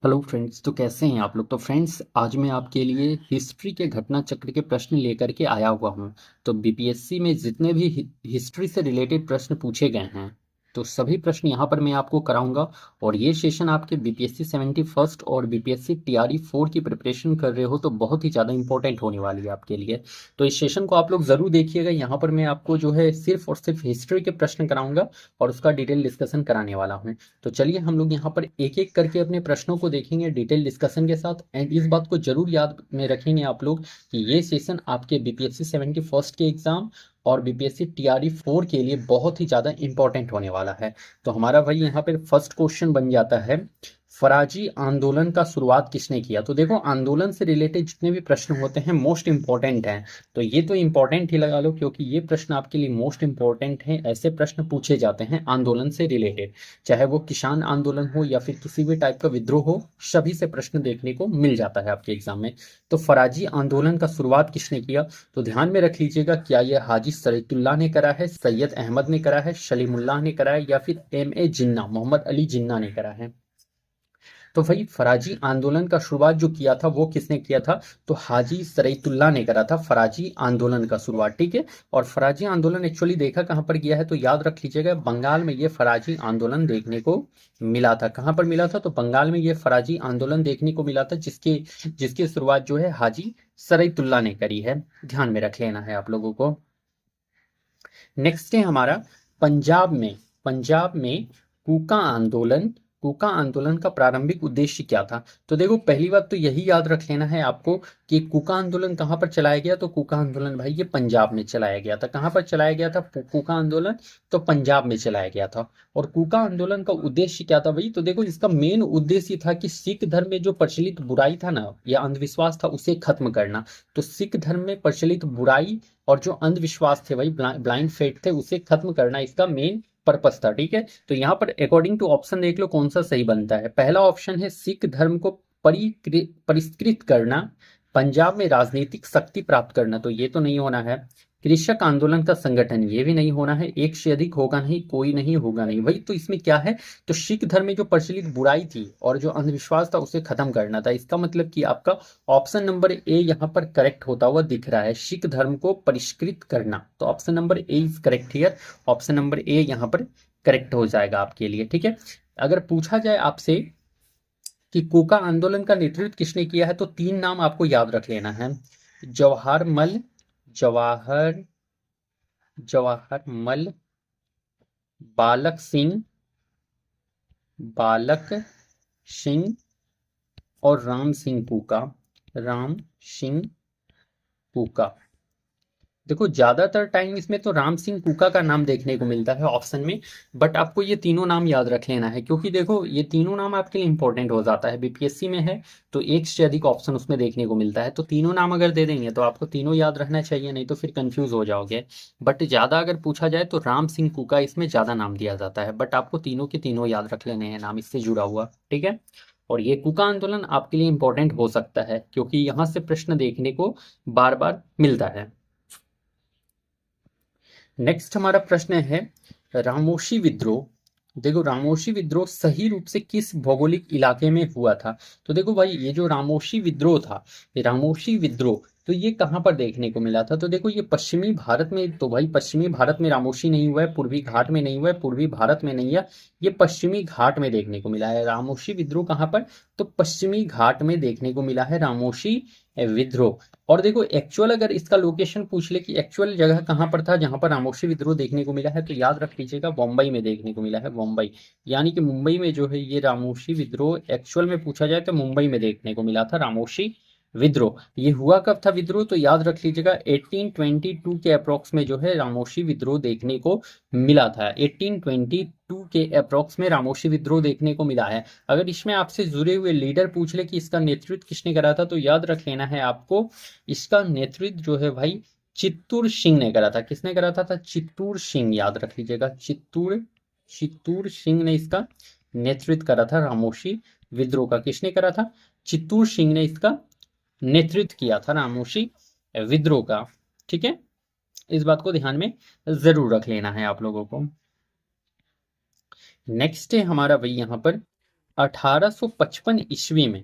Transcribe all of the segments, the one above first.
Hello friends. तो कैसे हैं आप लोग। तो फ्रेंड्स, आज मैं आपके लिए हिस्ट्री के घटना चक्र के प्रश्न लेकर के आया हुआ हूं। तो बीपीएससी में जितने भी हिस्ट्री से रिलेटेड प्रश्न पूछे गए हैं, तो सभी प्रश्न यहां पर मैं आपको कराऊंगा। और ये सेशन आपके बीपीएससी 71st और बीपीएससी टीआरई 4 की प्रिपरेशन कर रहे हो तो बहुत ही ज़्यादा इंपॉर्टेंट होने वाली है आपके लिए। तो इस सेशन को आप लोग ज़रूर देखिएगा। यहाँ पर मैं आपको जो है सिर्फ और सिर्फ हिस्ट्री के प्रश्न कराऊंगा और उसका डिटेल डिस्कशन कराने वाला हूँ। तो चलिए हम लोग यहाँ पर एक एक करके अपने प्रश्नों को देखेंगे डिटेल डिस्कशन के साथ। एंड इस बात को जरूर याद में रखेंगे आप लोग कि ये सेशन आपके बीपीएससी 71st के एग्जाम और बीपीएससी टीआरई 4 के लिए बहुत ही ज़्यादा इंपॉर्टेंट होने वाला है। तो हमारा भाई यहाँ पर फर्स्ट क्वेश्चन बन जाता है, फराजी आंदोलन का शुरुआत किसने किया। तो देखो, आंदोलन से रिलेटेड जितने भी प्रश्न होते हैं मोस्ट इंपॉर्टेंट हैं। तो ये तो इंपॉर्टेंट ही लगा लो, क्योंकि ये प्रश्न आपके लिए मोस्ट इंपॉर्टेंट है। ऐसे प्रश्न पूछे जाते हैं आंदोलन से रिलेटेड, चाहे वो किसान आंदोलन हो या फिर किसी भी टाइप का विद्रोह हो, सभी से प्रश्न देखने को मिल जाता है आपके एग्जाम में। तो फराजी आंदोलन का शुरुआत किसने किया, तो ध्यान में रख लीजिएगा, क्या यह हाजी सरीतुल्लाह ने करा है, सैयद अहमद ने करा है, सलीमुल्लाह ने करा है, या फिर एम ए जिन्ना, मोहम्मद अली जिन्ना ने करा है। तो भाई फराजी आंदोलन का शुरुआत जो किया था वो किसने किया था, तो हाजी सरीतुल्लाह ने करा था फराजी आंदोलन का शुरुआत। ठीक है। और फराजी आंदोलन एक्चुअली देखा कहाँ पर गया है, तो याद रख लीजिएगा, बंगाल में ये फराजी आंदोलन देखने को मिला था। कहाँ पर मिला था, तो बंगाल में ये फराजी आंदोलन देखने को मिला था, जिसके जिसकी शुरुआत जो है हाजी सरीतुल्लाह ने करी है। ध्यान में रख लेना है आप लोगों को। नेक्स्ट है हमारा, पंजाब में कूका आंदोलन, कूका आंदोलन का प्रारंभिक उद्देश्य क्या था। तो देखो, पहली बात तो यही याद रख लेना है आपको कि कूका आंदोलन कहाँ पर चलाया गया, तो कूका आंदोलन भाई ये पंजाब में चलाया गया था। कहाँ पर चलाया गया था कूका आंदोलन, तो पंजाब में चलाया गया था। और कूका आंदोलन का उद्देश्य क्या था भाई, तो देखो इसका मेन उद्देश्य था कि सिख धर्म में जो प्रचलित बुराई था ना, या अंधविश्वास था, उसे खत्म करना। तो सिख धर्म में प्रचलित बुराई और जो अंधविश्वास थे भाई, ब्लाइंड फेथ थे, उसे खत्म करना इसका मेन पर्पस था। ठीक है। तो यहाँ पर अकॉर्डिंग टू ऑप्शन देख लो कौन सा सही बनता है। पहला ऑप्शन है सिख धर्म को परिष्कृत करना, पंजाब में राजनीतिक शक्ति प्राप्त करना, तो ये तो नहीं होना है। कृषक आंदोलन का संगठन, ये भी नहीं होना है। एक से अधिक होगा नहीं, कोई नहीं होगा नहीं भाई। तो इसमें क्या है, तो सिख धर्म में जो प्रचलित बुराई थी और जो अंधविश्वास था उसे खत्म करना था। इसका मतलब कि आपका ऑप्शन नंबर ए यहाँ पर करेक्ट होता हुआ दिख रहा है, सिख धर्म को परिष्कृत करना। तो option number A is correct here. Option number A यहाँ पर करेक्ट हो जाएगा आपके लिए। ठीक है। अगर पूछा जाए आपसे कि कोका आंदोलन का नेतृत्व किसने किया है, तो तीन नाम आपको याद रख लेना है। जवाहरमल, जवाहर जवाहरमल, बालक सिंह, बालक सिंह, और राम सिंह कूका, राम सिंह कूका। देखो, ज्यादातर टाइम इसमें तो राम सिंह कूका का नाम देखने को मिलता है ऑप्शन में, बट आपको ये तीनों नाम याद रख लेना है, क्योंकि देखो ये तीनों नाम आपके लिए इंपॉर्टेंट हो जाता है। बीपीएससी में है तो एक से अधिक ऑप्शन उसमें देखने को मिलता है, तो तीनों नाम अगर दे देंगे तो आपको तीनों याद रखना चाहिए, नहीं तो फिर कंफ्यूज हो जाओगे। बट ज्यादा अगर पूछा जाए तो राम सिंह कूका इसमें ज्यादा नाम दिया जाता है, बट आपको तीनों के तीनों याद रख लेने हैं नाम इससे जुड़ा हुआ। ठीक है। और ये कुका आंदोलन आपके लिए इंपॉर्टेंट हो सकता है, क्योंकि यहाँ से प्रश्न देखने को बार बार मिलता है। नेक्स्ट हमारा प्रश्न है, रामोशी विद्रोह। देखो, रामोशी विद्रोह सही रूप से किस भौगोलिक इलाके में हुआ था। तो देखो भाई, ये जो रामोशी विद्रोह था, ये रामोशी विद्रोह तो ये कहाँ पर देखने को मिला था, तो देखो ये पश्चिमी भारत में। तो भाई पश्चिमी भारत में रामोशी नहीं हुआ है, पूर्वी घाट में नहीं हुआ है, पूर्वी भारत में नहीं है, ये पश्चिमी घाट में देखने को मिला है। रामोशी विद्रोह कहाँ पर, तो पश्चिमी घाट में देखने को मिला है रामोशी विद्रोह। और देखो एक्चुअल अगर इसका लोकेशन पूछ ले कि एक्चुअल जगह कहाँ पर था जहां पर रामोशी विद्रोह देखने को मिला है, तो याद रख लीजिएगा बम्बई में देखने को मिला है, बम्बई। यानी कि मुंबई में जो है ये रामोशी विद्रोह एक्चुअल में पूछा जाए तो मुंबई में देखने को मिला था रामोशी विद्रोह। ये हुआ कब था विद्रोह, तो याद रख लीजिएगा 1822 के अप्रोक्स में जो है रामोशी विद्रोह देखने को मिला था। 1822 के अप्रोक्स में रामोशी विद्रोह देखने को मिला है। अगर इसमें आपसे जुड़े हुए लीडर पूछ ले कि इसका नेतृत्व किसने करा था, तो याद रख लेना है आपको, इसका नेतृत्व जो है भाई चित्तूर सिंह ने करा था। किसने करा था चित्तूर सिंह, याद रख लीजिएगा, चित्तूर सिंह ने इसका नेतृत्व करा था। रामोशी विद्रोह का किसने करा था, चित्तूर सिंह ने इसका नेतृत्व किया था रामोशी विद्रोह का। ठीक है। इस बात को ध्यान में जरूर रख लेना है आप लोगों को। नेक्स्ट है हमारा भाई यहाँ पर 1855 ईस्वी में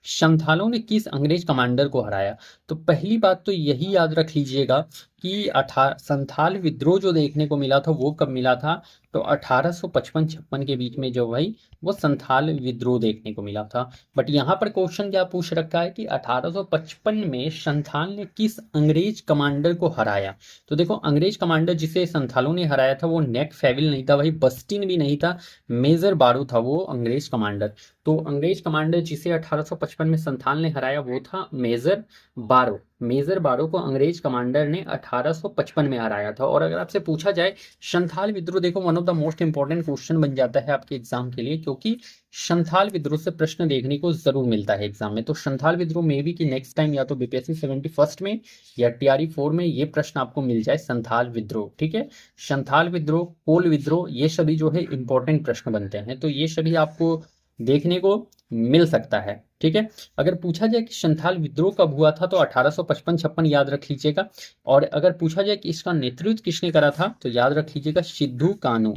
संथालों ने किस अंग्रेज कमांडर को हराया? तो पहली बात तो यही याद रख लीजिएगा कि संथाल विद्रोह जो देखने को मिला था वो कब मिला था? तो 1855-56 के बीच में जो भाई वो संथाल विद्रोह देखने को मिला था। बट यहाँ पर क्वेश्चन क्या पूछ रखा है कि 1855 में संथाल ने किस अंग्रेज कमांडर को हराया? तो देखो, अंग्रेज कमांडर जिसे संथालों ने हराया था वो नेट फेविल नहीं था भाई, बस्टिन भी नहीं था, मेजर बारो था वो अंग्रेज कमांडर। तो अंग्रेज कमांडर जिसे 1855 में संथाल ने हराया वो था मेजर बारो। मेजर बारो को अंग्रेज कमांडर ने 1855 में हराया था। और अगर आपसे पूछा जाए संथाल विद्रोह, देखो one of the most important question बन जाता है आपके एग्जाम के लिए, क्योंकि संथाल विद्रोह से प्रश्न देखने को जरूर मिलता है एग्जाम में। तो संथाल विद्रोह में भी कि नेक्स्ट टाइम या तो बीपीएससी 71 में या टीआरई 4 में ये प्रश्न आपको मिल जाए, संथाल विद्रोह। ठीक है, संथाल विद्रोह, कोल विद्रोह, ये सभी जो है इंपॉर्टेंट प्रश्न बनते हैं, तो ये सभी आपको देखने को मिल सकता है। ठीक है, अगर पूछा जाए कि संथाल विद्रोह कब हुआ था तो 1855-56 याद रख लीजिएगा। और अगर पूछा जाए कि इसका नेतृत्व किसने करा था तो याद रख लीजिएगा सिद्धू कानू।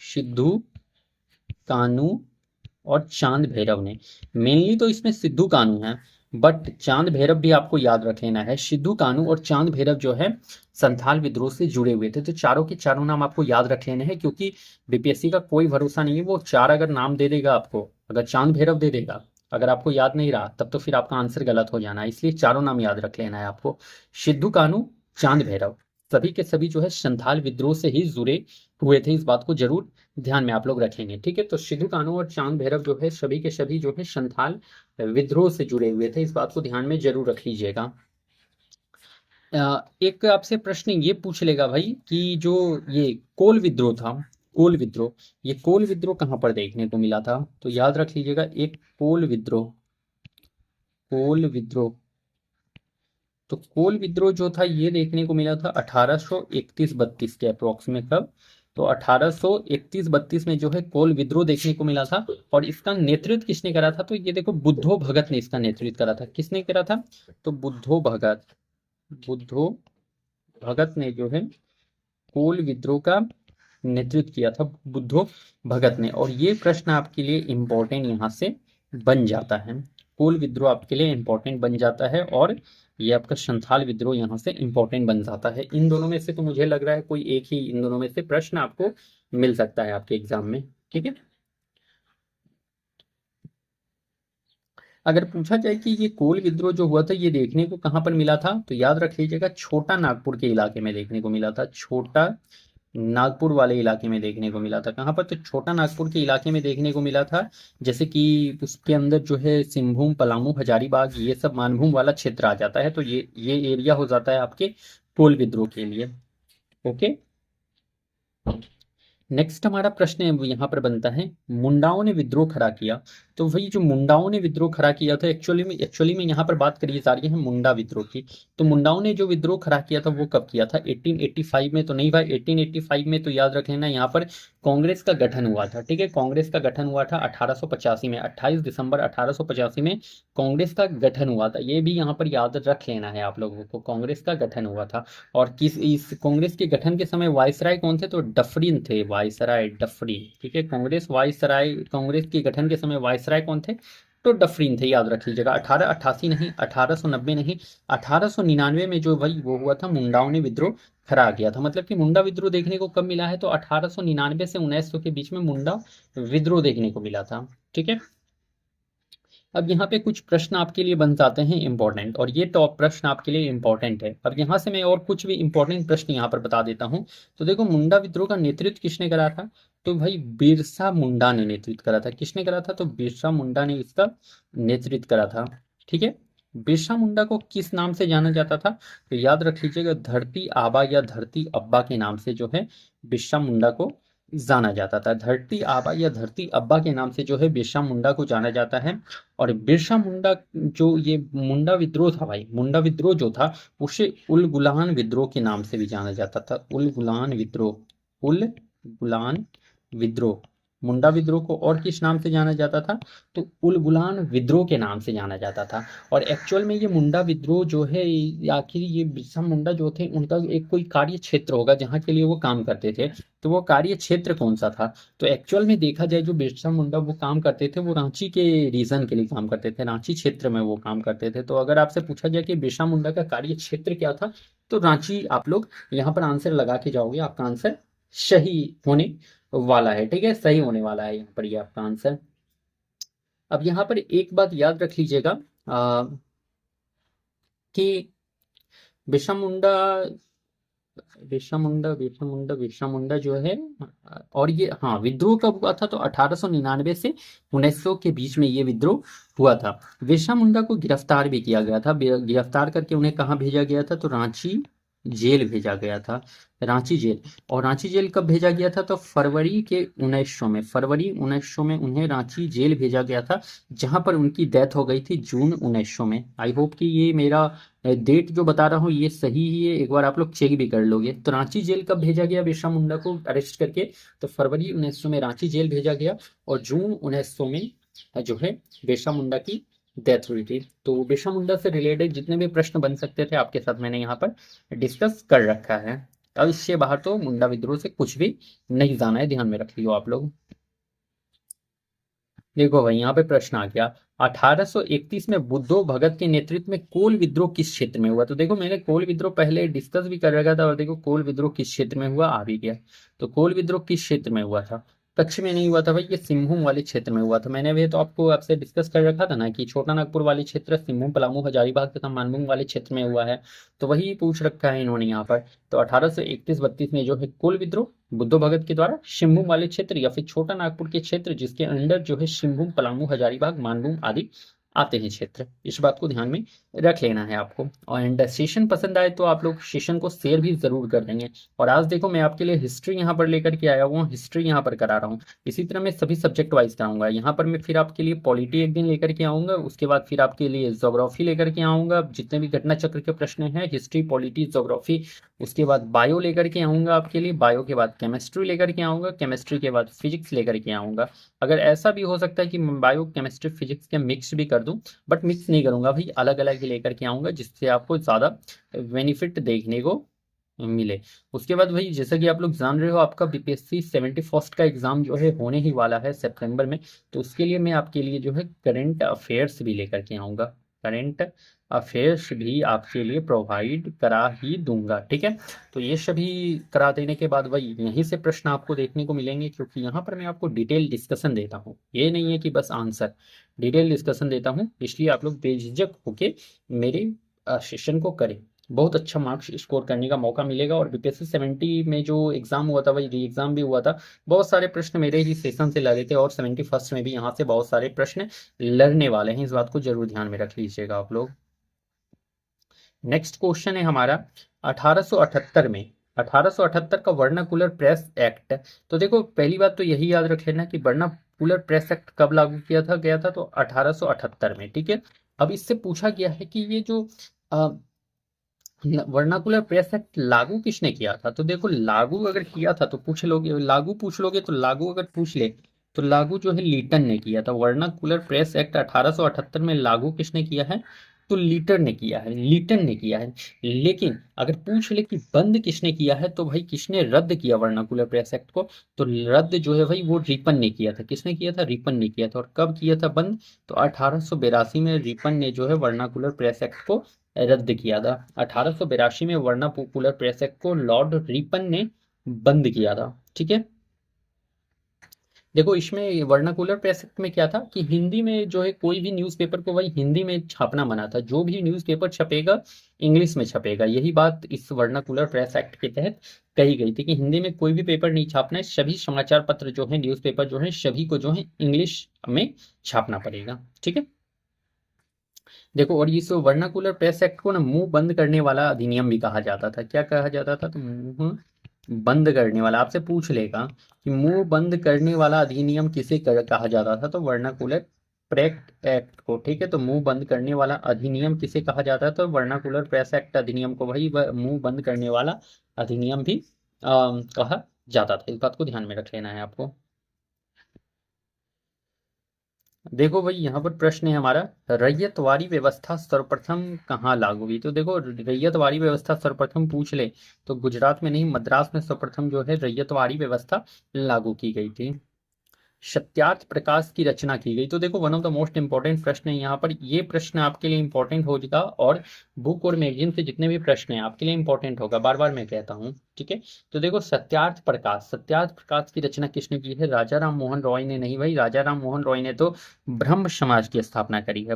सिद्धू कानू और चांद भैरव ने। मेनली तो इसमें सिद्धू कानू है, बट चांद भैरव भी आपको याद रख लेना है। सिद्धू कानू और चांद भैरव जो है संथाल विद्रोह से जुड़े हुए थे। तो चारों के चारों नाम आपको याद रख लेने हैं, क्योंकि बीपीएससी का कोई भरोसा नहीं है, वो चार अगर नाम दे देगा आपको, अगर चांद भैरव दे देगा, अगर आपको याद नहीं रहा तब तो फिर आपका आंसर गलत हो जाना है। इसलिए चारों नाम याद रख लेना है आपको, सिद्धू कानू, चांद भैरव, सभी के सभी जो है संथाल विद्रोह से ही जुड़े हुए थे। इस बात को जरूर ध्यान में आप लोग रखेंगे। ठीक है, तो सिद्धू कानू और चांद भैरव जो है सभी के सभी जो है संथाल विद्रोह से जुड़े हुए थे, इस बात को ध्यान में जरूर रख लीजिएगा। एक आपसे प्रश्न ये पूछ लेगा भाई कि जो ये कोल विद्रोह था, कोल विद्रोह, ये कोल विद्रोह कहाँ पर देखने को मिला था? तो याद रख लीजिएगा, एक कोल विद्रोह, कोल विद्रोह, तो कोल विद्रोह जो था ये देखने को मिला था 1831-32 के अप्रोक्सीमेट। कब? तो 1831-32 में जो है कोल विद्रोह देखने को मिला था। और इसका नेतृत्व किसने करा था? तो ये देखो, बुद्धो भगत ने इसका नेतृत्व करा था। किसने करा था? तो बुद्धो भगत, बुद्धो भगत ने जो है कोल विद्रोह का नेतृत्व किया था, बुद्धो भगत ने। और ये प्रश्न आपके लिए इंपॉर्टेंट यहाँ से बन जाता है, कोल विद्रोह आपके लिए इंपॉर्टेंट बन जाता है, और ये आपका संथाल विद्रोह यहाँ से इंपॉर्टेंट बन जाता है। इन दोनों में से तो मुझे लग रहा है कोई एक ही इन दोनों में से प्रश्न आपको मिल सकता है आपके एग्जाम में। ठीक है, अगर पूछा जाए कि ये कोल विद्रोह जो हुआ था ये देखने को कहाँ पर मिला था, तो याद रख लीजिएगा छोटा नागपुर के इलाके में देखने को मिला था। छोटा नागपुर वाले इलाके में देखने को मिला था। कहाँ पर? तो छोटा नागपुर के इलाके में देखने को मिला था। जैसे कि उसके अंदर जो है सिंहभूम, पलामू, हजारीबाग, ये सब मानभूम वाला क्षेत्र आ जाता है। तो ये एरिया हो जाता है आपके कोल विद्रोह के लिए। ओके, नेक्स्ट हमारा प्रश्न है यहाँ पर बनता है, मुंडाओं ने विद्रोह खड़ा किया। तो वही जो मुंडाओं ने विद्रोह खड़ा किया था, एक्चुअली में यहाँ पर बात करी जा रही है मुंडा विद्रोह की। तो मुंडाओं ने जो विद्रोह खड़ा किया था वो कब किया था? 1885 में तो नहीं भाई, 1885 में तो याद रख लेना यहाँ पर कांग्रेस का गठन हुआ था। ठीक है, कांग्रेस का गठन हुआ था 1885 में, 28 दिसंबर 1885 में कांग्रेस का गठन हुआ था। ये भी यहाँ पर याद रख लेना है आप लोगों को, कांग्रेस का गठन हुआ था। और किस इस कांग्रेस के गठन के समय वायसराय कौन थे? तो डफरिन थे, वायसराय डफरिन। ठीक है, कांग्रेस वायसराय, कांग्रेस के गठन के समय वायसराय कौन थे? तो डफरिन थे, याद रख लीजिएगा। 1888 नहीं, 1890 नहीं, 1899 में जो भाई वो हुआ था, मुंडाओं ने विद्रोह खड़ा किया था। मतलब कि मुंडा विद्रोह देखने को कब मिला है? तो 1899 से 1900 के बीच में मुंडा विद्रोह देखने को मिला था। ठीक है, अब यहाँ पे कुछ प्रश्न आपके लिए बन जाते हैं इंपॉर्टेंट, और ये टॉप प्रश्न आपके लिए इंपॉर्टेंट है। अब यहाँ से मैं और कुछ भी इंपॉर्टेंट प्रश्न यहाँ पर बता देता हूँ। तो देखो, मुंडा विद्रोह का नेतृत्व किसने करा था? तो भाई बिरसा मुंडा ने नेतृत्व करा था। किसने करा था? तो बिरसा मुंडा ने इसका नेतृत्व करा था। ठीक है, बिरसा मुंडा को किस नाम से जाना जाता था? तो याद रख लीजिएगा, धरती आबा या धरती अब्बा के नाम से जो है बिरसा मुंडा को जाना जाता था। धरती आबा या धरती अब्बा के नाम से जो है बिरसा मुंडा को जाना जाता है। और बिरसा मुंडा जो ये मुंडा विद्रोह था भाई, मुंडा विद्रोह जो था उसे उल गुलान विद्रोह के नाम से भी जाना जाता था। उल गुलान विद्रोह, उल गुलान विद्रोह। मुंडा विद्रोह को और किस नाम से जाना जाता था? तो उलगुलान विद्रोह के नाम से जाना जाता था। और एक्चुअल में ये मुंडा विद्रोह जो है, आखिर ये बिरसा मुंडा जो थे उनका एक कोई कार्य क्षेत्र होगा जहाँ के लिए वो काम करते थे। तो वो कार्य क्षेत्र कौन सा था? तो एक्चुअल में देखा जाए, जो बिरसा मुंडा वो काम करते थे वो रांची के रीजन के लिए काम करते थे, रांची क्षेत्र में वो काम करते थे। तो अगर आपसे पूछा जाए कि बिरसा मुंडा का कार्य क्षेत्र क्या था, तो रांची आप लोग यहाँ पर आंसर लगा के जाओगे, आपका आंसर सही होने वाला है। ठीक है, सही होने वाला है यहाँ पर ये आपका आंसर। अब यहाँ पर एक बात याद रख लीजिएगा कि बिरसा मुंडा बिरसा मुंडा जो है, और ये हाँ, विद्रोह कब हुआ था? तो 1899 से 1900 के बीच में ये विद्रोह हुआ था। बिरसा मुंडा को गिरफ्तार भी किया गया था। गिरफ्तार करके उन्हें कहाँ भेजा गया था? तो रांची जेल भेजा गया था, रांची जेल। और रांची जेल कब भेजा गया था? तो फरवरी के 1900 में, फरवरी 1900 में उन्हें रांची जेल भेजा गया था, जहां पर उनकी डेथ हो गई थी जून 1900 में। आई होप कि ये मेरा डेट जो बता रहा हूँ ये सही ही है, एक बार आप लोग चेक भी कर लोगे। तो रांची जेल कब भेजा गया बिरसा मुंडा को अरेस्ट करके? तो फरवरी 1900 में रांची जेल भेजा गया, और जून 1900 में जो है बिरसा मुंडा की डेथ हुई थी। तो बिरसा मुंडा से रिलेटेड जितने भी प्रश्न बन सकते थे आपके साथ मैंने यहाँ पर डिस्कस कर रखा है। अब इससे बाहर तो मुंडा विद्रोह से कुछ भी नहीं जाना है, ध्यान में रख लियो आप लोग। देखो भाई, यहाँ पे प्रश्न आ गया, 1831 में बुद्धो भगत के नेतृत्व में कोल विद्रोह किस क्षेत्र में हुआ? तो देखो, मैंने कोल विद्रोह पहले डिस्कस भी कर रखा था, और देखो कोल विद्रोह किस क्षेत्र में हुआ आ भी गया। तो कोल विद्रोह किस क्षेत्र में हुआ था? कच्छ में नहीं हुआ था भाई, ये सिंहभूम वाले क्षेत्र में हुआ था। मैंने भी तो आपको आपसे डिस्कस कर रखा था ना कि छोटा नागपुर वाले क्षेत्र सिंहभूम, पलामू, हजारीबाग तथा मानभूम वाले क्षेत्र में हुआ है। तो वही पूछ रखा है इन्होंने यहाँ पर। तो 1831-32 में जो है कोल विद्रोह बुद्धो भगत के द्वारा सिंहभूम वाले क्षेत्र या फिर छोटा नागपुर के क्षेत्र, जिसके अंडर जो है सिंहभूम, पलामू, हजारीबाग, मानभूम आदि आते हैं क्षेत्र, इस बात को ध्यान में रख लेना है आपको। और सेशन पसंद आए तो आप लोग सेशन को शेयर भी जरूर कर देंगे। और आज देखो, मैं आपके लिए हिस्ट्री यहाँ पर लेकर के आया हुआ हूँ, हिस्ट्री यहाँ पर करा रहा हूँ। इसी तरह मैं सभी सब्जेक्ट वाइज कराऊंगा यहाँ पर। मैं फिर आपके लिए पॉलिटी एक दिन लेकर के आऊंगा, उसके बाद फिर आपके लिए ज्योग्राफी लेकर के आऊंगा, जितने भी घटना चक्र के प्रश्न हैं, हिस्ट्री, पॉलिटी, ज्योग्राफी। उसके बाद बायो लेकर के आऊंगा आपके लिए, बायो के बाद केमिस्ट्री लेकर के आऊंगा, केमिस्ट्री के बाद फिजिक्स लेकर के आऊंगा। अगर ऐसा भी हो सकता है कि मैं बायो, केमिस्ट्री, फिजिक्स के मिक्स भी कर दूं, बट मिक्स नहीं करूंगा भाई, अलग अलग ही लेकर के आऊंगा, जिससे आपको ज़्यादा बेनिफिट देखने को मिले। उसके बाद भाई, जैसा कि आप लोग जान रहे हो, आपका बीपीएससी 71st का एग्जाम जो है होने ही वाला है सितंबर में। तो उसके लिए मैं आपके लिए जो है करंट अफेयर्स भी लेकर के आऊँगा, करंट अफेयर्स भी आपके लिए प्रोवाइड करा ही दूंगा। ठीक है, तो ये सभी करा देने के बाद भाई यहीं से प्रश्न आपको देखने को मिलेंगे, क्योंकि यहाँ पर मैं आपको डिटेल डिस्कशन देता हूँ, ये नहीं है कि बस आंसर, डिटेल डिस्कशन देता हूँ। इसलिए आप लोग बेझिझक होके मेरे सेशन को करें, बहुत अच्छा मार्क्स स्कोर करने का मौका मिलेगा। और बीपीएससी 70 में जो एग्जाम हुआ था भाई, री एग्जाम भी हुआ था, बहुत सारे प्रश्न मेरे ही सेशन से लगे थे, और 71st में भी यहाँ से बहुत सारे प्रश्न लड़ने वाले हैं, इस बात को जरूर ध्यान में रख लीजिएगा आप लोग। नेक्स्ट क्वेश्चन है हमारा 1878 में, 1878 का वर्नाकुलर प्रेस एक्ट। तो देखो, पहली बात तो यही याद रख लेना कि वर्नाकुलर प्रेस एक्ट कब लागू किया था गया था? तो 1878 में। ठीक है, अब इससे पूछा गया है कि ये जो वर्नाकुलर प्रेस एक्ट लागू किसने किया था? तो देखो, लागू अगर किया था तो पूछ लोगे, लागू पूछ लोगे तो लागू अगर पूछ ले तो लागू जो है लीटन ने किया था। वर्नाकुलर प्रेस एक्ट 1878 में लागू किसने किया है? तो लीटन ने किया है, लीटन ने किया है। लेकिन अगर पूछ ले कि बंद किसने किया है, तो भाई किसने रद्द किया वर्नाकुलर प्रेस एक्ट को? तो रद्द जो है भाई वो रिपन ने किया था। किसने किया था? रिपन ने किया था। और कब किया था बंद? तो 1882 में रिपन ने जो है वर्नाकुलर प्रेस एक्ट को रद्द किया था। 1882 में वर्नाकुलर प्रेस एक्ट को लॉर्ड रिपन ने बंद किया था। ठीक है, देखो इसमें वर्नाकुलर प्रेस एक्ट में क्या था कि हिंदी में जो है कोई भी न्यूज़पेपर को भाई हिंदी में छापना मना था, जो भी न्यूज़पेपर छपेगा इंग्लिश में छपेगा। यही बात इस वर्नाकुलर प्रेस एक्ट के तहत कही गई थी कि हिंदी में कोई भी पेपर नहीं छापना है, सभी समाचार पत्र जो है, न्यूज़पेपर जो है, सभी को जो है इंग्लिश में छापना पड़ेगा। ठीक है, देखो, और इस वर्नाकुलर प्रेस एक्ट को ना मुंह बंद करने वाला अधिनियम भी कहा जाता था। क्या कहा जाता था? तो मुंह बंद करने वाला। आपसे पूछ लेगा कि मुंह बंद करने वाला अधिनियम किसे कहा जाता था? तो वर्नाकुलर प्रेस एक्ट को। ठीक है, तो मुंह बंद करने वाला अधिनियम किसे कहा जाता है? तो वर्नाकुलर प्रेस एक्ट अधिनियम को भाई मुंह बंद करने वाला अधिनियम भी कहा जाता था। इस बात को ध्यान में रख लेना है आपको। देखो भाई, यहाँ पर प्रश्न है हमारा, रैयतवाड़ी व्यवस्था सर्वप्रथम कहाँ लागू हुई। तो देखो, रैयतवाड़ी व्यवस्था सर्वप्रथम पूछ ले तो गुजरात में नहीं, मद्रास में सर्वप्रथम जो है रैयतवाड़ी व्यवस्था लागू की गई थी। सत्यार्थ प्रकाश की रचना की गई। तो देखो, one of the most important प्रश्न है यहाँ पर, ये प्रश्न आपके लिए इंपॉर्टेंट होगा, और बुक और मैगजीन से जितने भी प्रश्न हैं आपके लिए इंपॉर्टेंट होगा, बार बार मैं कहता हूँ, ठीक है। तो देखो, सत्यार्थ प्रकाश की रचना किसने की है? राजा राम मोहन रॉय ने नहीं भाई, राजा राम मोहन रॉय ने तो ब्रह्म समाज की स्थापना करी है।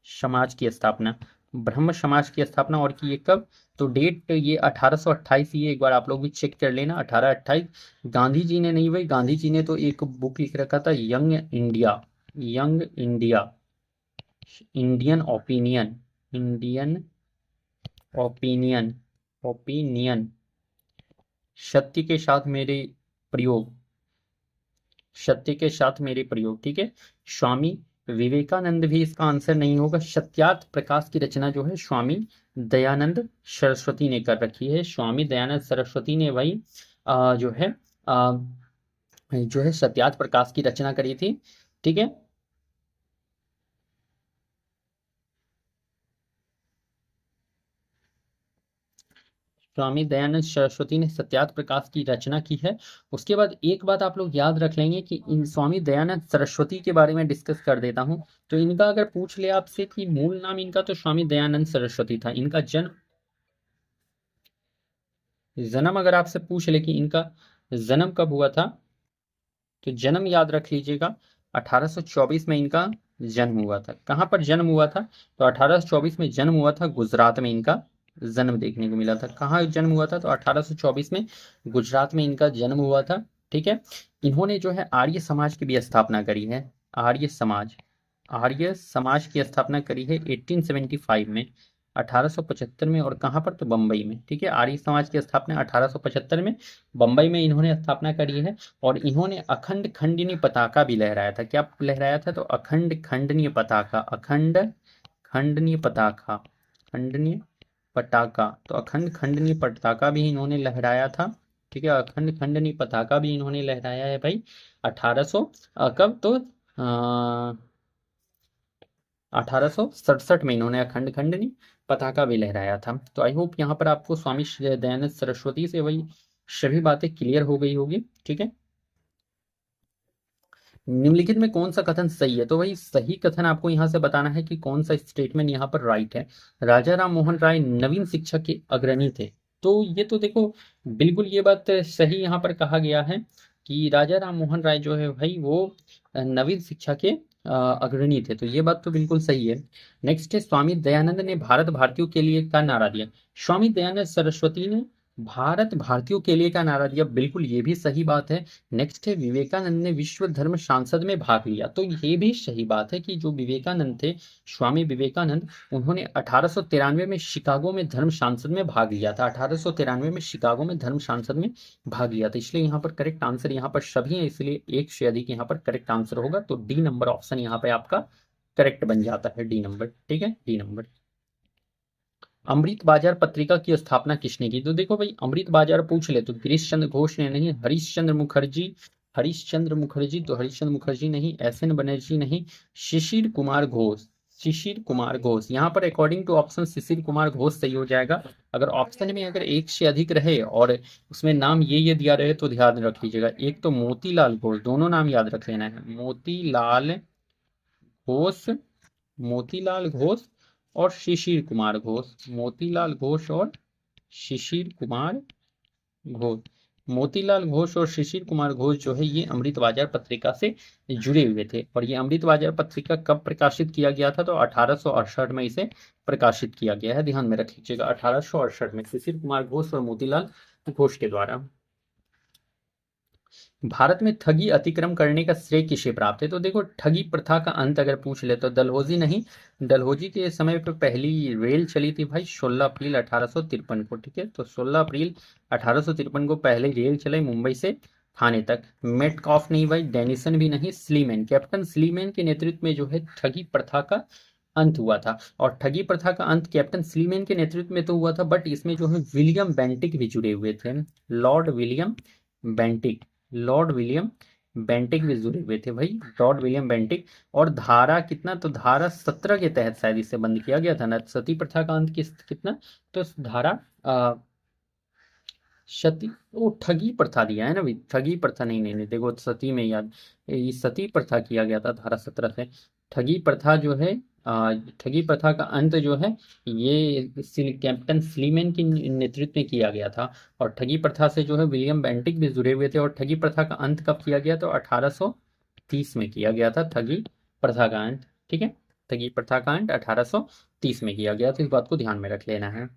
समाज की स्थापना ब्रह्म समाज की स्थापना और की है कब? तो डेट ये 1828, ये एक बार आप लोग भी चेक कर लेना, 1828। गांधी जी ने नहीं भाई, गांधी जी ने तो एक बुक लिख रखा था, young India, Indian opinion, Indian opinion, opinion, सत्य के साथ मेरे प्रयोग, सत्य के साथ मेरे प्रयोग, ठीक है। स्वामी विवेकानंद भी इसका आंसर नहीं होगा। सत्यार्थ प्रकाश की रचना जो है स्वामी दयानंद सरस्वती ने कर रखी है। स्वामी दयानंद सरस्वती ने भाई जो है सत्यार्थ प्रकाश की रचना करी थी, ठीक है। स्वामी दयानंद सरस्वती ने सत्यार्थ प्रकाश की रचना की है। उसके बाद एक बात आप लोग याद रख लेंगे कि इन स्वामी दयानंद सरस्वती के बारे में डिस्कस कर देता हूं। तो इनका अगर पूछ ले आपसे कि मूल नाम इनका, तो स्वामी दयानंद सरस्वती था। इनका जन्म जन्म अगर आपसे पूछ ले कि इनका जन्म कब हुआ था, तो जन्म याद रख लीजिएगा, 1824 में इनका जन्म हुआ था। कहाँ पर जन्म हुआ था? तो 1824 में जन्म हुआ था, गुजरात में इनका जन्म देखने को मिला था। कहाँ जन्म हुआ था? तो 1824 में गुजरात में इनका जन्म हुआ था, ठीक है। इन्होंने जो है आर्य समाज की भी स्थापना करी है। आर्य समाज की स्थापना करी है 1875 में, 1875 में। और कहाँ पर? तो बम्बई में, ठीक है। आर्य समाज की स्थापना 1875 में बम्बई में इन्होंने स्थापना करी है। और इन्होंने अखंड खंडनी पताका भी लहराया था। क्या लहराया था? तो अखंड खंडनीय पताका, अखंड खंडनीय पताका, खंडनीय पताका। तो अखंड खंडनीय पताका भी इन्होंने लहराया था, ठीक है। अखंड खंडनीय पताका भी इन्होंने लहराया है भाई 1800 कब? तो 1867 में इन्होंने अखंड खंडनी पताका भी लहराया था। तो आई होप यहाँ पर आपको स्वामी दयानंद सरस्वती से वही सभी बातें क्लियर हो गई होगी, ठीक है। निम्नलिखित में कौन सा कथन सही है? तो भाई सही कथन आपको यहाँ से बताना है कि कौन सा स्टेटमेंट यहाँ पर राइट है। राजा राम मोहन राय नवीन शिक्षा के अग्रणी थे। तो ये तो देखो, बिल्कुल ये बात सही यहाँ पर कहा गया है कि राजा राम मोहन राय जो है भाई वो नवीन शिक्षा के अग्रणी थे। तो ये बात तो बिल्कुल सही है। नेक्स्ट है, स्वामी दयानंद ने भारत भारतीयों के लिए का नारा दिया। स्वामी दयानंद सरस्वती ने भारत भारतीयों के लिए का नारा दिया, बिल्कुल ये भी सही बात है। नेक्स्ट है, विवेकानंद ने विश्व धर्म सांसद में भाग लिया। तो ये भी सही बात है कि जो विवेकानंद थे, स्वामी विवेकानंद, उन्होंने 1893 में शिकागो में धर्म सांसद में भाग लिया था। 1893 में शिकागो में धर्म सांसद में भाग लिया था। इसलिए यहाँ पर करेक्ट आंसर यहाँ पर सभी है, इसलिए एक से अधिक यहाँ पर करेक्ट आंसर होगा। तो डी नंबर ऑप्शन यहाँ पे आपका करेक्ट बन जाता है, डी नंबर, ठीक है, डी नंबर। अमृत बाजार पत्रिका की स्थापना किसने की? तो देखो भाई, अमृत बाजार पूछ ले तो गिरीश चंद्र घोष ने नहीं, हरीशचंद्र मुखर्जी, तो हरीशचंद्र मुखर्जी नहीं, एस.एन. बनर्जी नहीं, शिशिर कुमार घोष, शिशिर कुमार घोष। यहाँ पर according to option Shishir Kumar Ghosh सही हो जाएगा। अगर ऑप्शन में अगर एक से अधिक रहे और उसमें नाम ये दिया रहे तो ध्यान रख लीजिएगा। एक तो मोतीलाल घोष, दोनों नाम याद रख लेना है, घोष मोतीलाल घोष और शिशिर कुमार घोष, मोतीलाल घोष और शिशिर कुमार घोष। मोतीलाल घोष और शिशिर कुमार घोष जो है ये अमृत बाजार पत्रिका से जुड़े हुए थे। और ये अमृत बाजार पत्रिका कब प्रकाशित किया गया था? तो 1868 में इसे प्रकाशित किया गया है, ध्यान में रख लीजिएगा, 1868 में शिशिर कुमार घोष और मोतीलाल घोष के द्वारा। भारत में ठगी अतिक्रम करने का श्रेय किसे प्राप्त है? तो देखो, ठगी प्रथा का अंत अगर पूछ ले तो डलहौजी नहीं, डलहौजी के समय पर पहली रेल चली थी भाई 16 अप्रैल 1853 को, ठीक है। तो 16 अप्रैल 1853 को पहले रेल चले मुंबई से थाने तक। मेटकॉफ नहीं भाई, डेनिसन भी नहीं, स्लीमैन, कैप्टन स्लीमैन के नेतृत्व में जो है ठगी प्रथा का अंत हुआ था। और ठगी प्रथा का अंत कैप्टन स्लीमैन के नेतृत्व में तो हुआ था, बट इसमें जो है विलियम बेंटिक भी जुड़े हुए थे, Lord William Bentinck, Lord William Bentinck भी जुड़े हुए थे भाई, लॉर्ड विलियम बेंटिक। और धारा कितना, तो धारा 17 के तहत शायद इसे बंद किया गया था ना, सती प्रथा का अंत कितना, तो धारा सती, वो ठगी प्रथा दिया है ना भाई, ठगी प्रथा नहीं नहीं नहीं, देखो सती में याद, ये सती प्रथा किया गया था धारा 17 से। ठगी प्रथा जो है, ठगी प्रथा का अंत जो है, ये कैप्टन स्लीमैन के नेतृत्व में किया गया था। और ठगी प्रथा से जो है विलियम बेंटिक भी जुड़े हुए थे। और ठगी प्रथा का अंत कब किया गया, तो 1830 में किया गया था ठगी प्रथा का अंत। ठीक है, ठगी प्रथा का अंत 1830 में किया गया, तो इस बात को ध्यान में रख लेना है।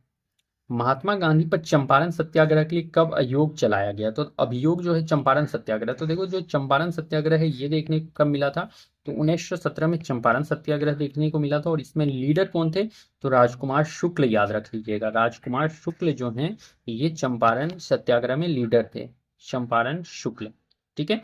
महात्मा गांधी पर चंपारण सत्याग्रह के लिए कब अभियोग चलाया गया, तो अभियोग जो है चंपारण सत्याग्रह, तो देखो जो चंपारण सत्याग्रह है ये देखने को कब मिला था, तो 1917 में चंपारण सत्याग्रह देखने को मिला था। और इसमें लीडर कौन थे, तो राजकुमार शुक्ल, याद रख लीजिएगा, राजकुमार शुक्ल जो हैं ये चंपारण सत्याग्रह में लीडर थे, चंपारण शुक्ल। ठीक है,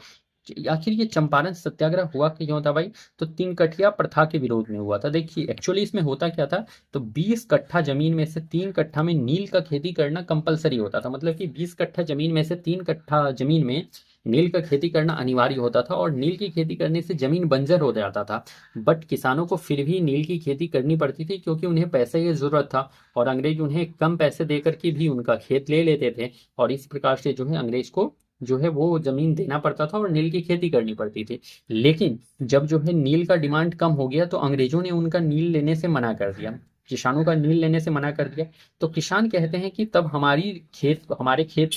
आखिर ये चंपारण सत्याग्रह हुआ क्यों था भाई, तो तीन कठिया प्रथा के विरोध में हुआ था। देखिए एक्चुअली इसमें होता क्या था, तो 20 कट्ठा जमीन में से 3 कट्ठा में नील का खेती करना कंपलसरी होता था, मतलब कि 20 कट्ठा जमीन में से 3 कट्ठा जमीन में नील का खेती करना अनिवार्य होता था। और नील की खेती करने से जमीन बंजर हो जाता था, बट किसानों को फिर भी नील की खेती करनी पड़ती थी, क्योंकि उन्हें पैसे की जरूरत था, और अंग्रेज उन्हें कम पैसे देकर के भी उनका खेत ले लेते थे। और इस प्रकार से जो है अंग्रेज को जो है वो जमीन देना पड़ता था और नील की खेती करनी पड़ती थी। लेकिन जब जो है नील का डिमांड कम हो गया, तो अंग्रेजों ने उनका नील लेने से मना कर दिया, किसानों का नील लेने से मना कर दिया। तो किसान कहते हैं कि तब हमारे खेत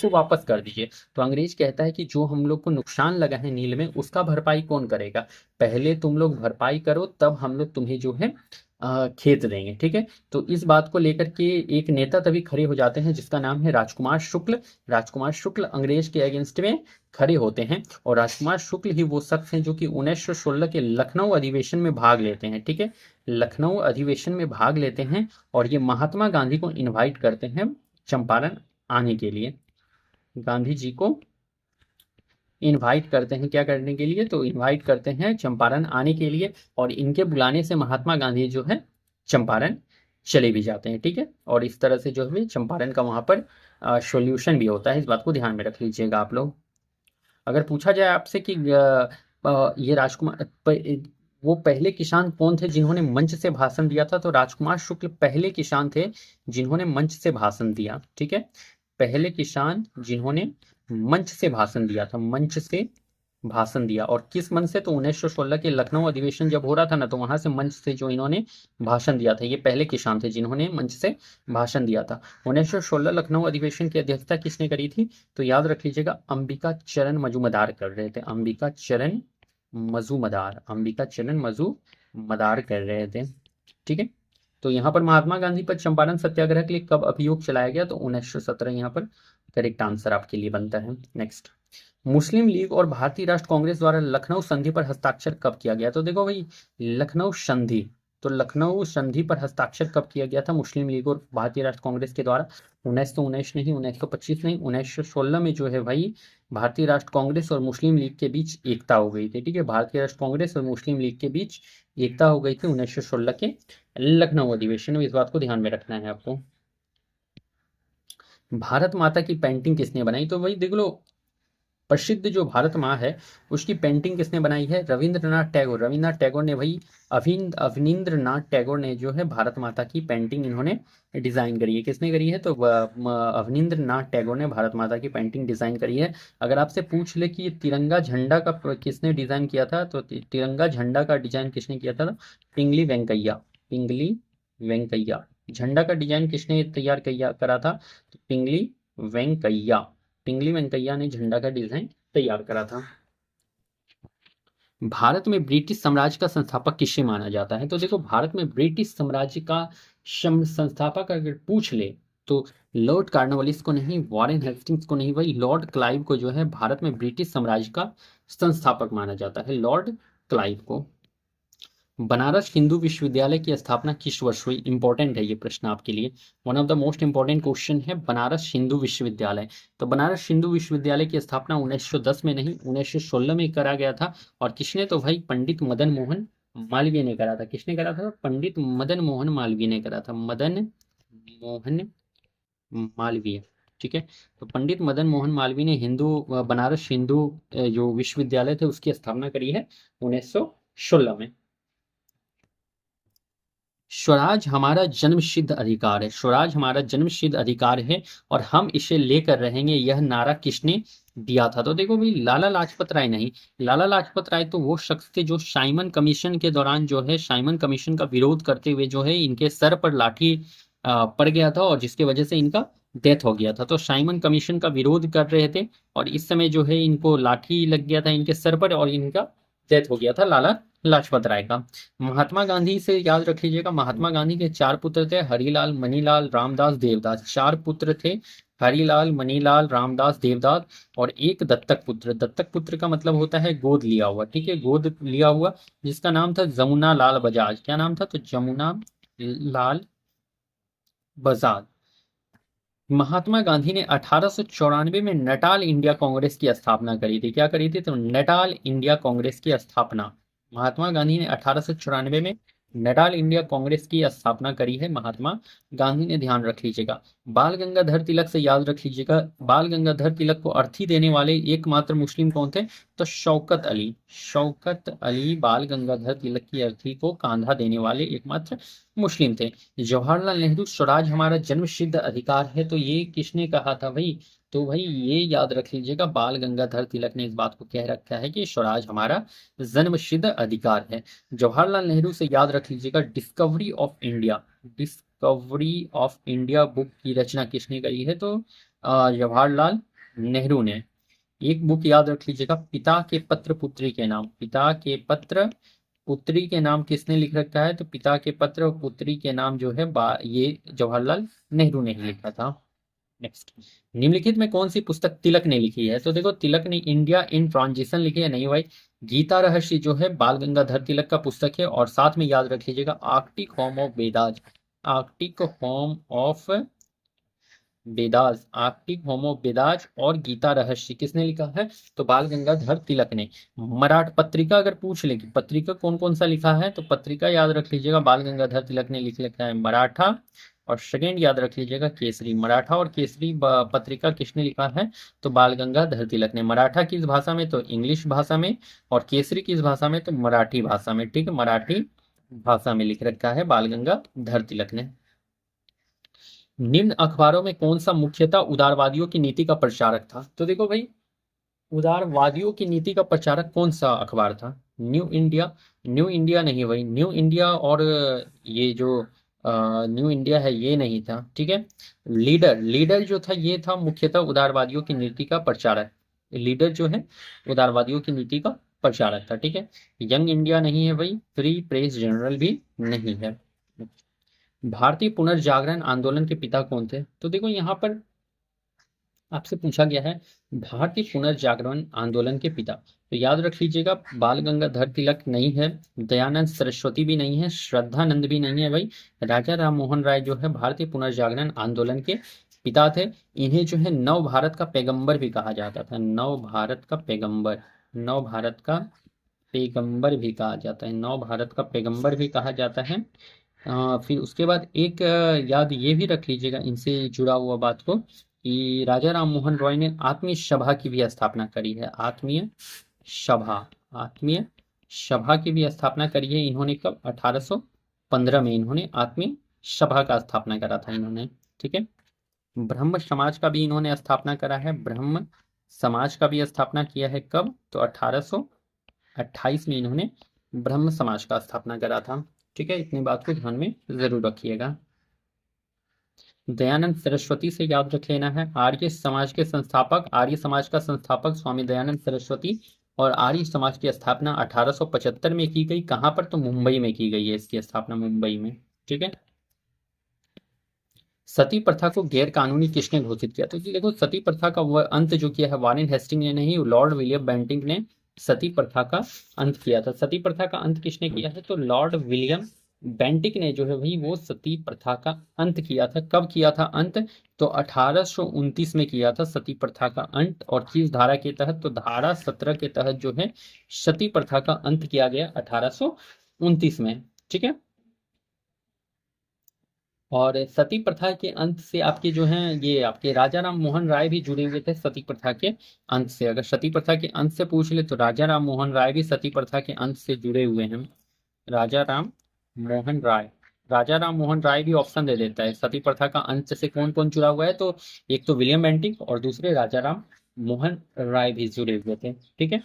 को वापस कर दीजिए। तो अंग्रेज कहता है कि जो हम लोग को नुकसान लगा है नील में, उसका भरपाई कौन करेगा, पहले तुम लोग भरपाई करो, तब हम लोग तुम्हें जो है खेत देंगे। ठीक है, तो इस बात को लेकर के एक नेता तभी खड़े हो जाते हैं जिसका नाम है राजकुमार शुक्ल। राजकुमार शुक्ल अंग्रेज के अगेंस्ट में खड़े होते हैं। और राजकुमार शुक्ल ही वो शख्स हैं जो कि 1916 के लखनऊ अधिवेशन में भाग लेते हैं। ठीक है, लखनऊ अधिवेशन में भाग लेते हैं, और ये महात्मा गांधी को इनवाइट करते हैं चंपारण आने के लिए, गांधी जी को इनवाइट करते हैं, क्या करने के लिए, तो इनवाइट करते हैं चंपारण आने के लिए। और इनके बुलाने से महात्मा गांधी जो है चंपारण चले भी जाते हैं। ठीक है, और इस तरह से जो है चंपारण का वहां पर सॉल्यूशन भी होता है, इस बात को ध्यान में रख लीजिएगा आप लोग। अगर पूछा जाए आपसे कि ये राजकुमार वो पहले किसान कौन थे जिन्होंने मंच से भाषण दिया था, तो राजकुमार शुक्ल पहले किसान थे जिन्होंने मंच से भाषण दिया। ठीक है, पहले किसान जिन्होंने मंच से भाषण दिया था, मंच से भाषण दिया। और किस मंच से, तो 1916 के लखनऊ अधिवेशन जब हो रहा था ना, तो वहां से मंच से जो इन्होंने भाषण दिया था, ये पहले किसान थे जिन्होंने मंच से भाषण दिया था। 1916 लखनऊ अधिवेशन की अध्यक्षता किसने करी थी, तो याद रख लीजिएगा अंबिका चरण मजूमदार कर रहे थे, अंबिका चरण मजूमदार, अंबिका चरण मजूमदार कर रहे थे। ठीक है, तो यहाँ पर महात्मा गांधी पर चंपारण सत्याग्रह के लिए कब अभियोग चलाया गया, तो 1917 यहाँ पर करेक्ट आंसर आपके लिए बनता है। नेक्स्ट, मुस्लिम लीग और भारतीय राष्ट्र कांग्रेस द्वारा लखनऊ संधि पर हस्ताक्षर कब किया गया, तो देखो भाई लखनऊ संधि, तो लखनऊ संधि पर हस्ताक्षर कब किया गया था मुस्लिम लीग और भारतीय राष्ट्र कांग्रेस के द्वारा, 1919 नहीं, 1925 नहीं, 1916 में जो है भाई भारतीय राष्ट्र कांग्रेस और मुस्लिम लीग के बीच एकता हो गई थी। ठीक है, भारतीय राष्ट्र कांग्रेस और मुस्लिम लीग के बीच एकता हो गई थी 1916 के लखनऊ अधिवेशन में, इस बात को ध्यान में रखना है आपको। भारत माता की पेंटिंग किसने बनाई, तो भाई देख लो प्रसिद्ध जो भारत माँ है उसकी पेंटिंग किसने बनाई है, रविंद्रनाथ टैगोर, रविंद्रनाथ टैगोर ने भाई, अवनींद्रनाथ टैगोर ने जो है भारत माता की पेंटिंग इन्होंने डिजाइन करी है। किसने करी है, तो अवनींद्रनाथ टैगोर ने भारत माता की पेंटिंग डिजाइन करी है। अगर आपसे पूछ ले कि ये तिरंगा झंडा का किसने डिजाइन किया था, तो तिरंगा झंडा का डिजाइन किसने किया था, पिंगली वेंकैया, पिंगली वेंकैया। झंडा का डिजाइन किसने तैयार किया करा था, तो पिंगली वेंकैया, पिंगली वेंकैया ने झंडा का डिजाइन तैयार करा था। भारत में ब्रिटिश साम्राज्य का संस्थापक किसे माना जाता है, तो देखो भारत में ब्रिटिश साम्राज्य का संस्थापक अगर पूछ ले, तो लॉर्ड कॉर्नवालिस को नहीं, वॉरेन हेस्टिंग्स को नहीं, वही लॉर्ड क्लाइव को जो है भारत में ब्रिटिश साम्राज्य का संस्थापक माना जाता है, लॉर्ड क्लाइव को। बनारस हिंदू विश्वविद्यालय की स्थापना किस वर्ष हुई, इंपॉर्टेंट है ये प्रश्न आपके लिए, one of the most important question है बनारस हिंदू विश्वविद्यालय। तो बनारस हिंदू विश्वविद्यालय की स्थापना 1910 में नहीं 1916 में करा गया था। और किसने, तो भाई पंडित मदन मोहन मालवीय ने करा था। किसने करा था, पंडित मदन मोहन मालवीय ने करा था, मदन मोहन मालवीय। ठीक है। तो पंडित मदन मोहन मालवीय ने बनारस हिंदू जो विश्वविद्यालय थे उसकी स्थापना करी है 1916 में। स्वराज हमारा जन्मसिद्ध अधिकार है, स्वराज हमारा जन्मसिद्ध अधिकार है और हम इसे लेकर रहेंगे, यह नारा किसने दिया था? तो देखो भाई, लाला लाजपत राय नहीं, लाला लाजपत राय तो वो शख्स थे जो साइमन कमीशन के दौरान जो है साइमन कमीशन का विरोध करते हुए जो है इनके सर पर लाठी पड़ गया था और जिसकी वजह से इनका डेथ हो गया था। तो साइमन कमीशन का विरोध कर रहे थे और इस समय जो है इनको लाठी लग गया था इनके सर पर और इनका डेथ हो गया था लाला लाजपत राय का। महात्मा गांधी से याद रख लीजिएगा, महात्मा गांधी के 4 पुत्र थे, हरिलाल, मनीलाल, रामदास, देवदास। 4 पुत्र थे, हरिलाल, मनीलाल, रामदास, देवदास और एक दत्तक पुत्र। दत्तक पुत्र का मतलब होता है गोद लिया हुआ, ठीक है, गोद लिया हुआ, जिसका नाम था जमुना लाल बजाज। क्या नाम था? तो जमुना लाल बजाज। महात्मा गांधी ने 1894 में नटाल इंडिया कांग्रेस की स्थापना करी थी। क्या करी थी? तो नटाल इंडिया कांग्रेस की स्थापना महात्मा गांधी ने 1894 में नटाल इंडिया कांग्रेस की स्थापना करी है महात्मा गांधी ने, ध्यान रख लीजिएगा। बाल गंगाधर तिलक से याद रख लीजिएगा, बाल गंगाधर तिलक को अर्थी देने वाले एकमात्र मुस्लिम कौन थे? तो शौकत अली। शौकत अली बाल गंगाधर तिलक की अर्थी को कांधा देने वाले एकमात्र मुस्लिम थे। जवाहरलाल नेहरू स्वराज हमारा जन्मसिद्ध अधिकार है, तो ये किसने कहा था भाई? तो भाई ये याद रख लीजिएगा, बाल गंगाधर तिलक ने इस बात को कह रखा है कि स्वराज हमारा जन्मसिद्ध अधिकार है। जवाहरलाल नेहरू से याद रख लीजिएगा, discovery of India, discovery of India book की रचना किसने करी है? तो जवाहरलाल नेहरू ने। एक बुक याद रख लीजिएगा, पिता के पत्र पुत्री के नाम, पिता के पत्र पुत्री के नाम किसने लिख रखा है? तो पिता के पत्र और पुत्री के नाम जो है ये जवाहरलाल नेहरू ने ही लिखा था। नेक्स्ट, निम्नलिखित में कौन सी पुस्तक तिलक ने लिखी है? तो देखो, तिलक ने इंडिया इन ट्रांजिशन लिखी है, नहीं भाई। गीता रहस्य जो है बाल गंगाधर तिलक का पुस्तक है और साथ में याद रख लीजिएगा Arctic home of Vedas, Arctic home of Vedas, Arctic home of Vedas और गीता रहस्य किसने लिखा है? तो बाल गंगाधर तिलक ने। मराठ पत्रिका अगर पूछ ले कि पत्रिका कौन कौन सा लिखा है, तो पत्रिका याद रख लीजिएगा बाल गंगाधर तिलक ने लिख लिखा है मराठा, और सेकेंड याद रख लीजिएगा केसरी। मराठा और केसरी पत्रिका किसने लिखा है? तो बाल गंगाधर तिलक ने। मराठा किस भाषा में? तो इंग्लिश भाषा में, और केसरी किस भाषा में? तो मराठी भाषा में, ठीक है, मराठी भाषा में लिख रखा है बाल गंगाधर तिलक ने। निम्न अखबारों में कौन सा मुख्यतः उदारवादियों की नीति का प्रचारक था? तो देखो भाई, उदारवादियों की नीति का प्रचारक कौन सा अखबार था? न्यू इंडिया, न्यू इंडिया नहीं भाई, न्यू इंडिया और ये जो न्यू इंडिया है ये नहीं था, ठीक है। लीडर, लीडर जो था ये था मुख्यतः उदारवादियों की नीति का प्रचारक। लीडर जो है उदारवादियों की नीति का प्रचारक था, ठीक है। यंग इंडिया नहीं है भाई, फ्री प्रेस जर्नल भी नहीं है। भारतीय पुनर्जागरण आंदोलन के पिता कौन थे? तो देखो यहाँ पर आपसे पूछा गया है भारतीय पुनर्जागरण आंदोलन के पिता, तो याद रख लीजिएगा बाल गंगाधर तिलक नहीं है, दयानंद सरस्वती भी नहीं है, श्रद्धानंद भी नहीं है भाई। राजा राम मोहन राय जो है भारतीय पुनर्जागरण आंदोलन के पिता थे। इन्हें जो है नव भारत का पैगंबर भी कहा जाता था, नव भारत का पैगंबर, नव भारत का पैगंबर भी कहा जाता है, नव भारत का पैगंबर भी कहा जाता है। फिर उसके बाद एक याद ये भी रख लीजिएगा इनसे जुड़ा हुआ बात को, कि राजा राम मोहन रॉय ने आत्मीय सभा की भी स्थापना करी है, आत्मीय सभा, आत्मीय सभा की भी स्थापना करी है इन्होंने। कब? 1815 में इन्होंने आत्मीय सभा का स्थापना करा था इन्होंने, ठीक है। ब्रह्म समाज का भी इन्होंने स्थापना करा है, ब्रह्म समाज का भी स्थापना किया है। कब? तो 1828 में इन्होंने ब्रह्म समाज का स्थापना करा था, ठीक है। इतनी बात को ध्यान में जरूर रखिएगा। दयानंद सरस्वती से याद रख लेना है, आर्य समाज के संस्थापक, आर्य समाज का संस्थापक स्वामी दयानंद सरस्वती, और आर्य समाज की स्थापना 1875 में की गई। कहां पर? तो मुंबई में की गई है इसकी स्थापना, मुंबई में, ठीक है। सती प्रथा को गैर कानूनी किसने घोषित किया? तो देखो, सती प्रथा का वह अंत जो किया है वारेन हेस्टिंग ने नहीं, लॉर्ड विलियम बेंटिंक ने सती प्रथा का अंत किया था। सती प्रथा का अंत किसने किया है? तो लॉर्ड विलियम बेंटिक ने जो है भाई वो सती प्रथा का अंत किया था। कब किया था अंत? तो 1829 में किया था सती प्रथा का अंत। और किस धारा के तहत? तो धारा 17 के तहत जो है सती प्रथा का अंत किया गया 1829 में, ठीक है। और सती प्रथा के अंत से आपके जो हैं ये आपके राजा राम मोहन राय भी जुड़े हुए थे सती प्रथा के अंत से। अगर सती प्रथा के अंत से पूछ ले तो राजा राम मोहन राय भी सती प्रथा के अंत से जुड़े हुए हैं। राजा राम मोहन राय, राजा राम मोहन राय भी ऑप्शन दे देता है। सती प्रथा का अंत से कौन कौन जुड़ा हुआ है, तो एक तो विलियम बेंटिक और दूसरे राजा राम मोहन राय भी जुड़े हुए थे। ठीक है।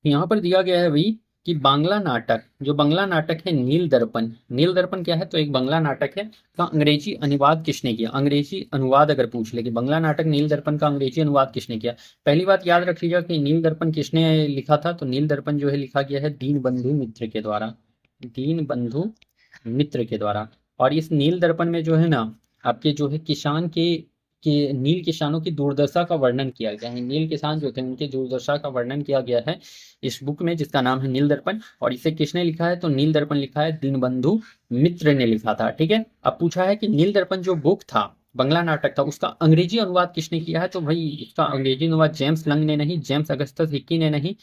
यहाँ पर दिया गया है भाई कि बांग्ला नाटक, जो बांग्ला नाटक है नील दर्पण, नील दर्पण क्या है, तो एक बांग्ला नाटक है का अंग्रेजी अनुवाद किसने किया। अंग्रेजी अनुवाद अगर पूछ ले कि बांग्ला नाटक नील दर्पण का अंग्रेजी अनुवाद किसने किया, पहली बात याद रख लीजिएगा कि नील दर्पण किसने लिखा था, तो नील दर्पण जो है लिखा गया है दीन बंधु मित्र के द्वारा, दीन बंधु मित्र के द्वारा। और इस नील दर्पण में जो है ना आपके जो है किसान के नील किसानों की दुर्दशा का वर्णन किया गया है। नील किसान जो थे उनके दुर्दशा का वर्णन किया गया है इस बुक में, जिसका नाम है नील दर्पण। और इसे किसने लिखा है, तो नील दर्पण लिखा है दीनबंधु मित्र ने लिखा था। ठीक है। अब पूछा है कि नील दर्पण जो बुक था, बंगला नाटक था, उसका अंग्रेजी अनुवाद किसने किया है, तो भाई इसका अंग्रेजी अनुवाद जेम्स लंग ने नहीं, जेम्स अगस्टस हिक्की ने नहीं,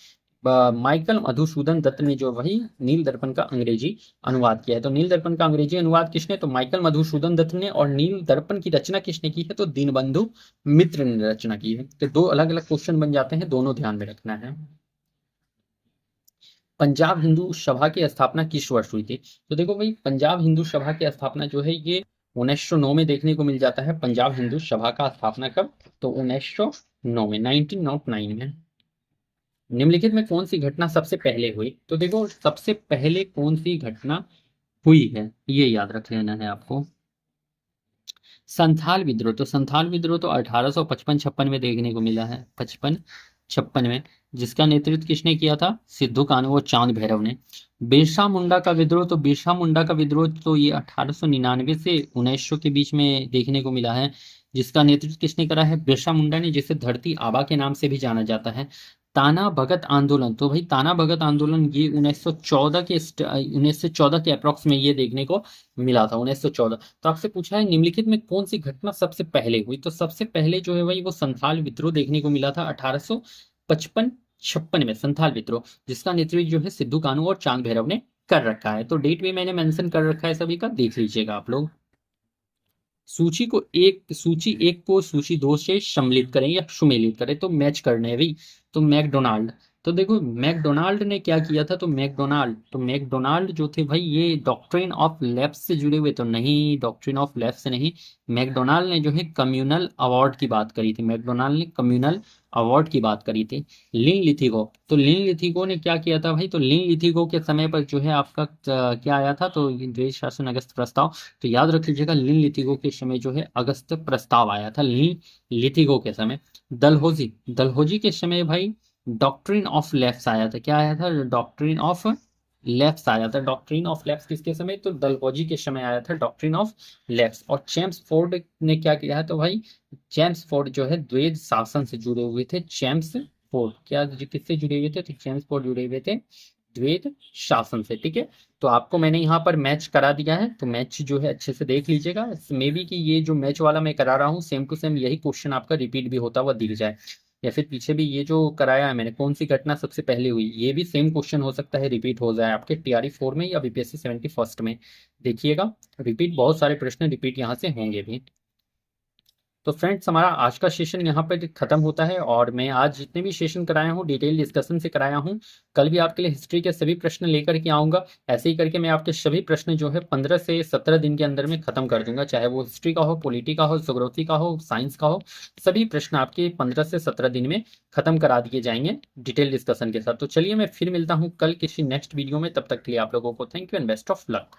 माइकल मधुसूदन दत्त ने जो वही नील दर्पण का अंग्रेजी अनुवाद किया है। तो नील दर्पण का अंग्रेजी अनुवाद किसने, तो माइकल मधुसूदन दत्त ने। और नील दर्पण की रचना किसने की है, तो दीनबंधु मित्र ने रचना की है। तो दो अलग अलग क्वेश्चन बन जाते हैं, दोनों ध्यान में रखना है। पंजाब हिंदू सभा की स्थापना किस वर्ष हुई थी, तो देखो भाई पंजाब हिंदू सभा की स्थापना जो है ये 1909 में देखने को मिल जाता है। पंजाब हिंदू सभा का स्थापना कब, तो 1909 में, 1909 में। निम्नलिखित में कौन सी घटना सबसे पहले हुई, तो देखो सबसे पहले कौन सी घटना हुई है ये याद रख लेना है आपको। संथाल विद्रोह, तो संथाल विद्रोह तो 1855-56 में देखने को मिला है, 55-56 में, जिसका नेतृत्व किसने किया था, सिद्धू कान्हू और चांद भैरव ने। बिरसा मुंडा का विद्रोह, तो बिरसा मुंडा का विद्रोह तो ये 1899 से 1900 के बीच में देखने को मिला है, जिसका नेतृत्व किसने करा है, बिरसा मुंडा ने, जिसे धरती आबा के नाम से भी जाना जाता है। ताना भगत आंदोलन, तो भाई ताना भगत आंदोलन ये 1914 के अप्रॉक्स में ये देखने को मिला था, 1914। तो आपसे पूछा है निम्नलिखित में कौन सी घटना सबसे पहले हुई, तो सबसे पहले जो है भाई वो संथाल विद्रोह देखने को मिला था 1855-56 में, संथाल विद्रोह, जिसका नेतृत्व जो है सिद्धू कान्हू और चांद भैरव ने कर रखा है। तो डेट भी मैंने मेंशन कर रखा है सभी का, देख लीजिएगा आप लोग। सूची एक को सूची दो से सम्मिलित करें या सुमेलित करें, तो मैच करने है भाई। तो मैकडोनाल्ड, तो देखो मैकडोनाल्ड ने क्या किया था, तो मैकडोनाल्ड जो थे भाई ये डॉक्ट्रिन ऑफ लेफ्ट से जुड़े हुए तो नहीं, डॉक्ट्रिन ऑफ लेफ्ट से नहीं। मैकडोनाल्ड ने जो है कम्युनल अवार्ड की बात करी थी, मैकडोनाल्ड ने कम्युनल अवार्ड की बात करी थी। लिन लिथिगो, तो लिन लिथिगो ने क्या किया था भाई, तो लिन लिथिगो के समय पर जो है आपका क्या आया था, तो द्वेष शासन अगस्त प्रस्ताव। तो याद रख लीजिएगा लिन लिथिगो के समय जो है अगस्त प्रस्ताव आया था, लिन लिथिगो के समय। दलहौजी, दलहौजी के समय भाई डॉक्ट्रिन ऑफ लेफ्ट आया था, क्या आया था, डॉक्ट्रिन ऑफ लेफ्ट आया था। डॉक्ट्रिन ऑफ लेफ्ट किसके समय, तो दलहौजी के समय आया था डॉक्ट्रिन ऑफ लेफ्ट। और जेम्स फोर्ड ने क्या किया है, तो भाई जेम्स फोर्ड जो है द्वैध शासन से जुड़े हुए थे। जेम्स फोर्ड क्या किससे जुड़े हुए थे, तो जेम्स फोर्ड जुड़े हुए थे द्वैध शासन से। ठीक है। तो आपको मैंने यहाँ पर मैच करा दिया है, तो मैच जो है अच्छे से देख लीजिएगा। मे बी कि ये जो मैच वाला मैं करा रहा हूँ सेम टू सेम यही क्वेश्चन आपका रिपीट भी होता हुआ दिख जाए, या फिर पीछे भी ये जो कराया है मैंने कौन सी घटना सबसे पहले हुई, ये भी सेम क्वेश्चन हो सकता है रिपीट हो जाए आपके टीआरई 4 में या बीपीएससी 71 में। देखिएगा रिपीट, बहुत सारे प्रश्न रिपीट यहाँ से होंगे भी। तो फ्रेंड्स हमारा आज का सेशन यहाँ पर खत्म होता है, और मैं आज जितने भी सेशन कराया हूँ डिटेल डिस्कशन से कराया हूँ। कल भी आपके लिए हिस्ट्री के सभी प्रश्न लेकर के आऊँगा। ऐसे ही करके मैं आपके सभी प्रश्न जो है 15 से 17 दिन के अंदर में खत्म कर दूंगा, चाहे वो हिस्ट्री का हो, पॉलिटी का हो, ज्योग्राफी का हो, साइंस का हो। सभी प्रश्न आपके 15 से 17 दिन में खत्म करा दिए जाएंगे डिटेल डिस्कशन के साथ। तो चलिए मैं फिर मिलता हूँ कल किसी नेक्स्ट वीडियो में, तब तक के लिए आप लोगों को thank you and best of luck.